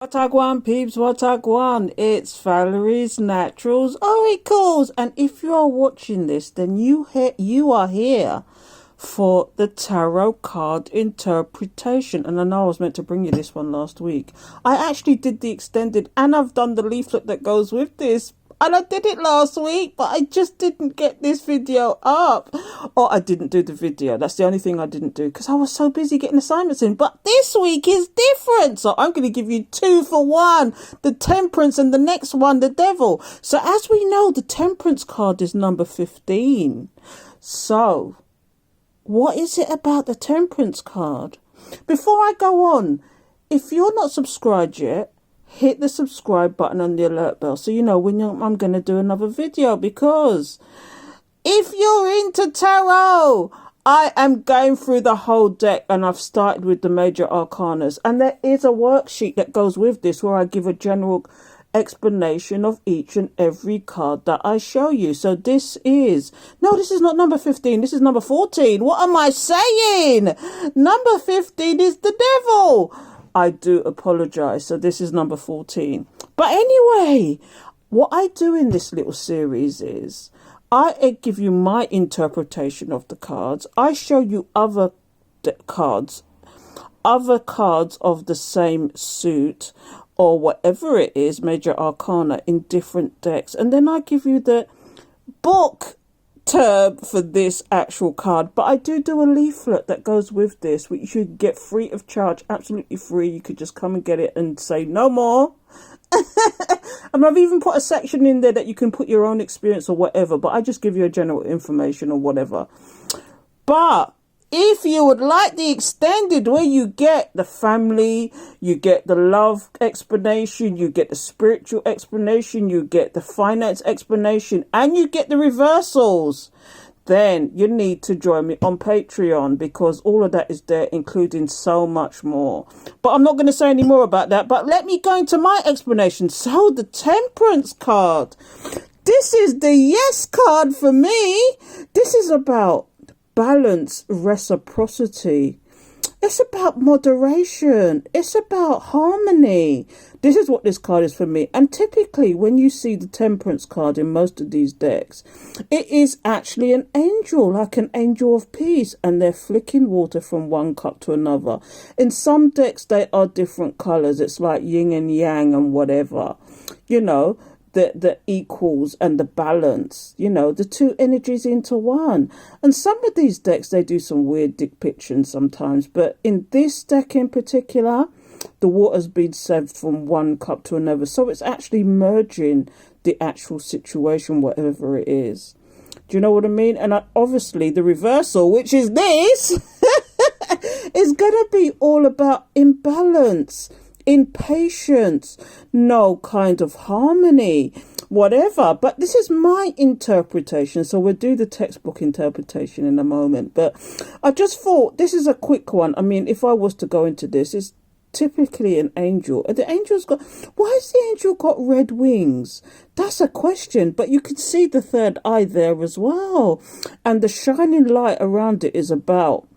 What a gwan, peeps, what a gwan. It's Valerie's Naturals Oracles. And if you are watching this, then you are here for the tarot card interpretation. And I know I was meant to bring you this one last week. I actually did the extended, and I've done the leaflet that goes with this. And I did it last week, but I just didn't get this video up. Or I didn't do the video. That's the only thing I didn't do because I was so busy getting assignments in. But this week is different. So I'm going to give you 2 for 1. The Temperance and the next one, the Devil. So as we know, the Temperance card is number 15. So what is it about the Temperance card? Before I go on, if you're not subscribed yet, hit the subscribe button and the alert bell so you know when I'm going to do another video, because if you're into tarot, I am going through the whole deck and I've started with the major arcanas, and there is a worksheet that goes with this where I give a general explanation of each and every card that I show you. So this is not number 15, this is number 14. What am I saying? Number 15 is the Devil. I do apologize. So this is number 14. But anyway, what I do in this little series is I give you my interpretation of the cards. I show you other cards of the same suit or whatever it is, major arcana, in different decks. And then I give you the book term for this actual card. But I do a leaflet that goes with this, which you get free of charge, absolutely free. You could just come and get it and say no more. And I've even put a section in there that you can put your own experience or whatever, but I just give you a general information or whatever. But if you would like the extended, where you get the family, you get the love explanation, you get the spiritual explanation, you get the finance explanation, and you get the reversals, then you need to join me on Patreon, because all of that is there, including so much more. But I'm not going to say any more about that, but let me go into my explanation. So the Temperance card, this is the yes card for me. This is about balance, reciprocity. It's about moderation. It's about harmony. This is what this card is for me. And typically when you see the Temperance card in most of these decks, it is actually an angel, like an angel of peace, and they're flicking water from one cup to another. In some decks they are different colors. It's like yin and yang and whatever, you know, the equals and the balance, you know, the two energies into one. And some of these decks, they do some weird depictions sometimes, but in this deck in particular, the water's been served from one cup to another, so it's actually merging the actual situation, whatever it is. Do you know what I mean? And obviously the reversal, which is this, is gonna be all about imbalance, impatience, no kind of harmony, whatever. But this is my interpretation, so we'll do the textbook interpretation in a moment. But I just thought this is a quick one. I mean, if I was to go into this, it's typically an angel, and the angel's got, why has the angel got red wings? That's a question. But you can see the third eye there as well, and the shining light around it is about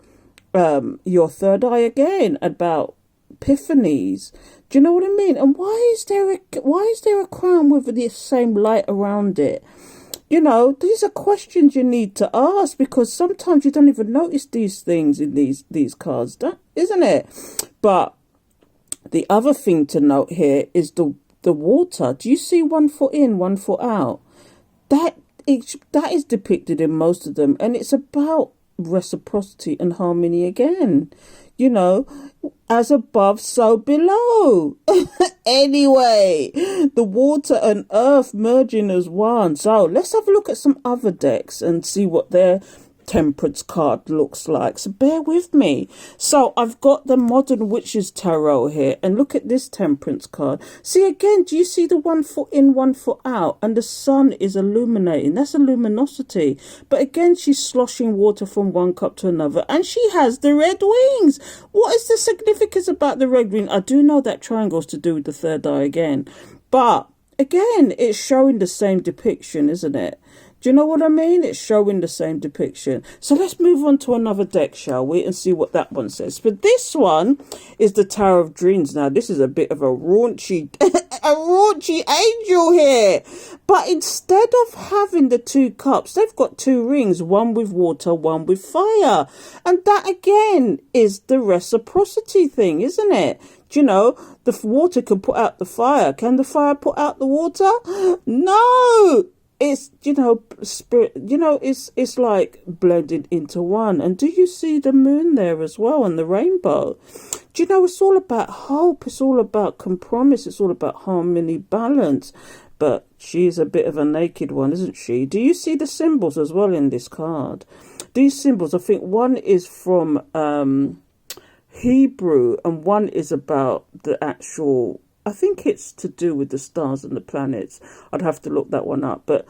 your third eye again, about epiphanies. Do you know what I mean? And why is there a crown with the same light around it? You know, these are questions you need to ask, because sometimes you don't even notice these things in these cards, isn't it? But the other thing to note here is the water. Do you see 1 foot in, 1 foot out? That is depicted in most of them, and it's about reciprocity and harmony again. You know, as above, so below. Anyway, the water and earth merging as one. So let's have a look at some other decks and see what their Temperance card looks like. So bear with me. So I've got the Modern Witches Tarot here, and look at this Temperance card. See again, do you see the 1 foot in, 1 foot out, and the sun is illuminating? That's a luminosity. But again, she's sloshing water from one cup to another, and she has the red wings. What is the significance about the red wing? I do know that triangle's to do with the third eye again, but again, it's showing the same depiction, isn't it? Do you know what I mean? It's showing the same depiction. So let's move on to another deck, shall we? And see what that one says. But this one is the Tower of Dreams. Now, this is a bit of a raunchy, a raunchy angel here. But instead of having the 2 cups, they've got 2 rings. One with water, one with fire. And that, again, is the reciprocity thing, isn't it? Do you know, the water can put out the fire. Can the fire put out the water? No! It's, you know, spirit, you know, it's like blended into one. And do you see the moon there as well and the rainbow? Do you know, it's all about hope. It's all about compromise. It's all about harmony, balance. But she's a bit of a naked one, isn't she? Do you see the symbols as well in this card? These symbols, I think one is from Hebrew and one is about the actual, I think it's to do with the stars and the planets. I'd have to look that one up. But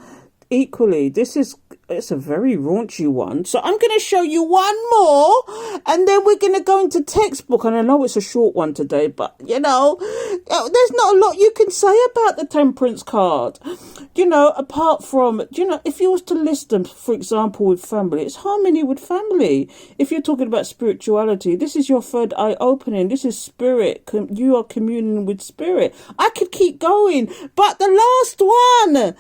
equally, it's a very raunchy one. So I'm going to show you one more and then we're going to go into textbook. And I know it's a short one today, but, you know, there's not a lot you can say about the Temperance card. You know, apart from, you know, if you was to list them, for example, with family, it's harmony with family. If you're talking about spirituality, this is your third eye opening. This is spirit. You are communing with spirit. I could keep going, but the last one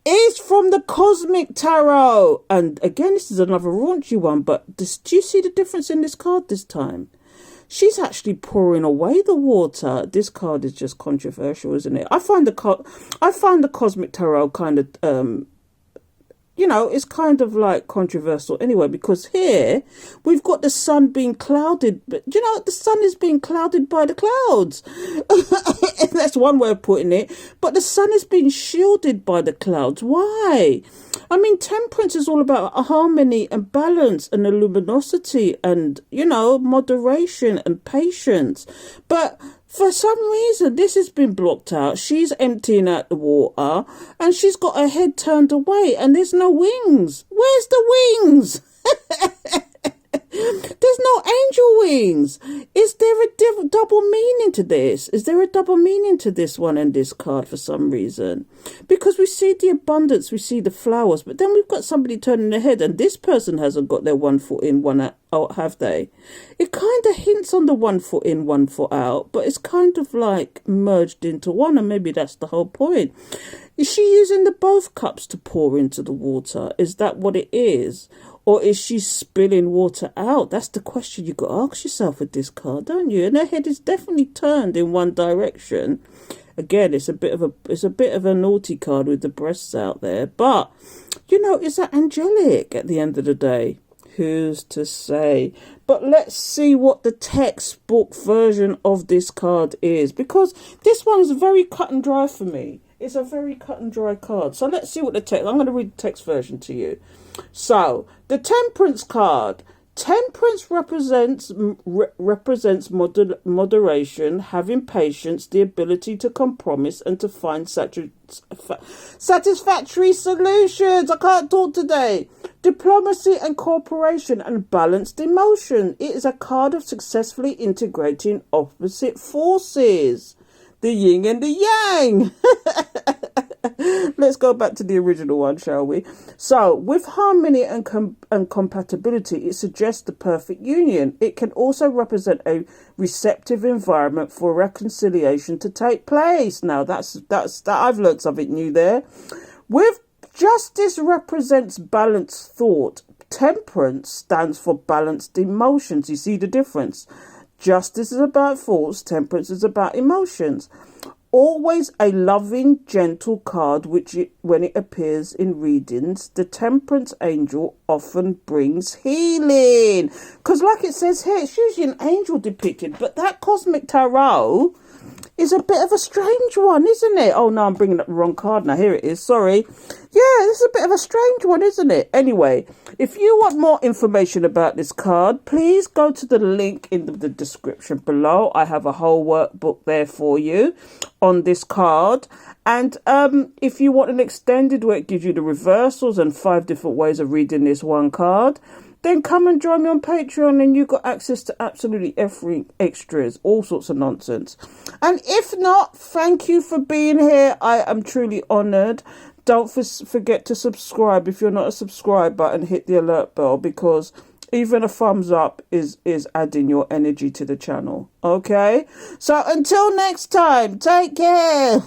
is from the Cosmic Tarot. And again, this is another raunchy one, but do you see the difference in this card this time? She's actually pouring away the water. This card is just controversial, isn't it? I find the Cosmic Tarot kind of you know, it's kind of like controversial anyway, because here we've got the sun being clouded, but you know, the sun is being clouded by the clouds. That's one way of putting it. But the sun is being shielded by the clouds. Why? I mean, temperance is all about harmony and balance and luminosity and, you know, moderation and patience. But for some reason, this has been blocked out. She's emptying out the water and she's got her head turned away and there's no wings. Where's the wings? There's no angel wings. Is there a double meaning to this? Is there a double meaning to this one and this card for some reason? Because we see the abundance, we see the flowers, but then we've got somebody turning their head and this person hasn't got their 1 foot in, 1 out, have they? It kind of hints on the 1 foot in, 1 foot out, but it's kind of like merged into one, and maybe that's the whole point. Is she using the both cups to pour into the water? Is that what it is? Or is she spilling water out? That's the question you got to ask yourself with this card, don't you? And her head is definitely turned in one direction. Again, it's a bit of a naughty card with the breasts out there. But, you know, is that angelic at the end of the day? Who's to say? But let's see what the textbook version of this card is, because this one is very cut and dry for me. It's a very cut and dry card. So let's see what the text. I'm going to read the text version to you. So the Temperance card. Temperance represents moderation, having patience, the ability to compromise and to find satisfactory solutions. I can't talk today. Diplomacy and cooperation and balanced emotion. It is a card of successfully integrating opposite forces. The yin and the yang. Let's go back to the original one, shall we? So, with harmony and compatibility, it suggests the perfect union. It can also represent a receptive environment for reconciliation to take place. Now, that's I've learned something new there. With justice represents balanced thought. Temperance stands for balanced emotions. You see the difference? Justice is about thoughts. Temperance is about emotions. Always a loving, gentle card, when it appears in readings, the Temperance angel often brings healing. Because like it says here, it's usually an angel depicted, but that Cosmic Tarot is a bit of a strange one, isn't it? Oh, no, I'm bringing up the wrong card now. Here it is. Sorry. Yeah, this is a bit of a strange one, isn't it? Anyway, if you want more information about this card, please go to the link in the description below. I have a whole workbook there for you on this card. And if you want an extended where it gives you the reversals and 5 different ways of reading this one card, then come and join me on Patreon and you've got access to absolutely every extras, all sorts of nonsense. And if not, thank you for being here. I am truly honoured Don't forget to subscribe. If you're not a subscriber, and hit the alert bell, because even a thumbs up is adding your energy to the channel. Okay? So until next time, take care.